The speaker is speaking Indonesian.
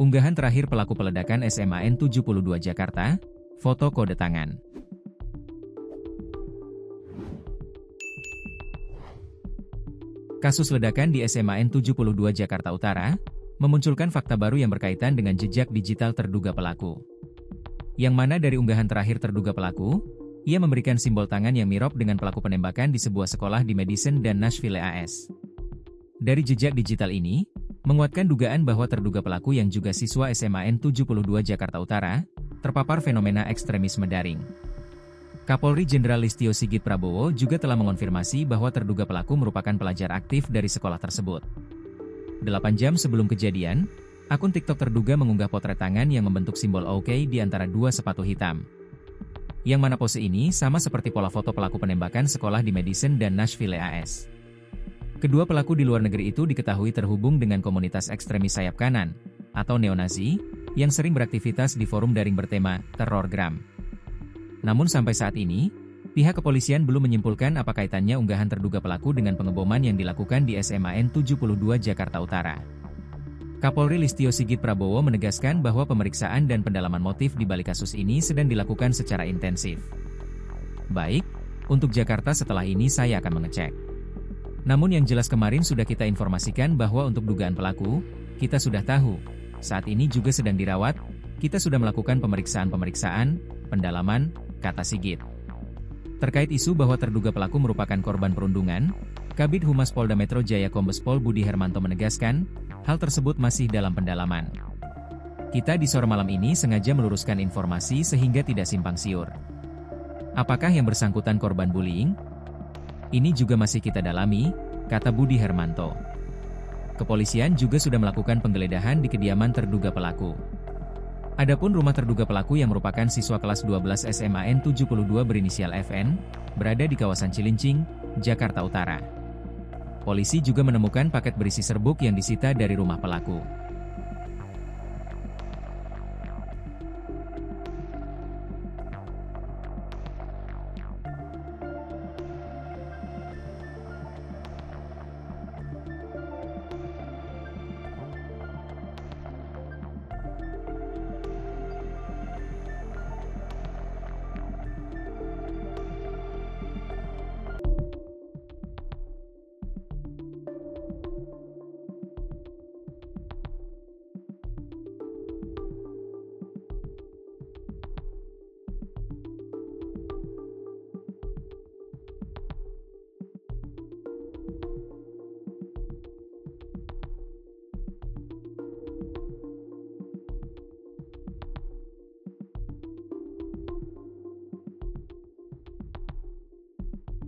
Unggahan terakhir pelaku peledakan SMAN 72 Jakarta, foto kode tangan. Kasus ledakan di SMAN 72 Jakarta Utara, memunculkan fakta baru yang berkaitan dengan jejak digital terduga pelaku. Yang mana dari unggahan terakhir terduga pelaku, ia memberikan simbol tangan yang mirip dengan pelaku penembakan di sebuah sekolah di Madison dan Nashville, AS. Dari jejak digital ini, menguatkan dugaan bahwa terduga pelaku yang juga siswa SMAN 72 Jakarta Utara, terpapar fenomena ekstremisme daring. Kapolri Jenderal Listio Sigit Prabowo juga telah mengonfirmasi bahwa terduga pelaku merupakan pelajar aktif dari sekolah tersebut. 8 jam sebelum kejadian, akun TikTok terduga mengunggah potret tangan yang membentuk simbol OK di antara dua sepatu hitam. Yang mana pose ini sama seperti pola foto pelaku penembakan sekolah di Madison dan Nashville, AS. Kedua pelaku di luar negeri itu diketahui terhubung dengan komunitas ekstremis sayap kanan, atau neonazi, yang sering beraktivitas di forum daring bertema Terrorgram. Namun sampai saat ini, pihak kepolisian belum menyimpulkan apa kaitannya unggahan terduga pelaku dengan pengeboman yang dilakukan di SMAN 72 Jakarta Utara. Kapolri Listio Sigit Prabowo menegaskan bahwa pemeriksaan dan pendalaman motif di balik kasus ini sedang dilakukan secara intensif. Baik, untuk Jakarta setelah ini saya akan mengecek. Namun yang jelas kemarin sudah kita informasikan bahwa untuk dugaan pelaku, kita sudah tahu. Saat ini juga sedang dirawat, kita sudah melakukan pemeriksaan, pendalaman, kata Sigit. Terkait isu bahwa terduga pelaku merupakan korban perundungan, Kabid Humas Polda Metro Jaya Kombes Pol Budi Hermanto menegaskan, hal tersebut masih dalam pendalaman. Kita di sore malam ini sengaja meluruskan informasi sehingga tidak simpang siur. Apakah yang bersangkutan korban bullying? Ini juga masih kita dalami, kata Budi Hermanto. Kepolisian juga sudah melakukan penggeledahan di kediaman terduga pelaku. Adapun rumah terduga pelaku yang merupakan siswa kelas 12 SMAN 72 berinisial FN, berada di kawasan Cilincing, Jakarta Utara. Polisi juga menemukan paket berisi serbuk yang disita dari rumah pelaku.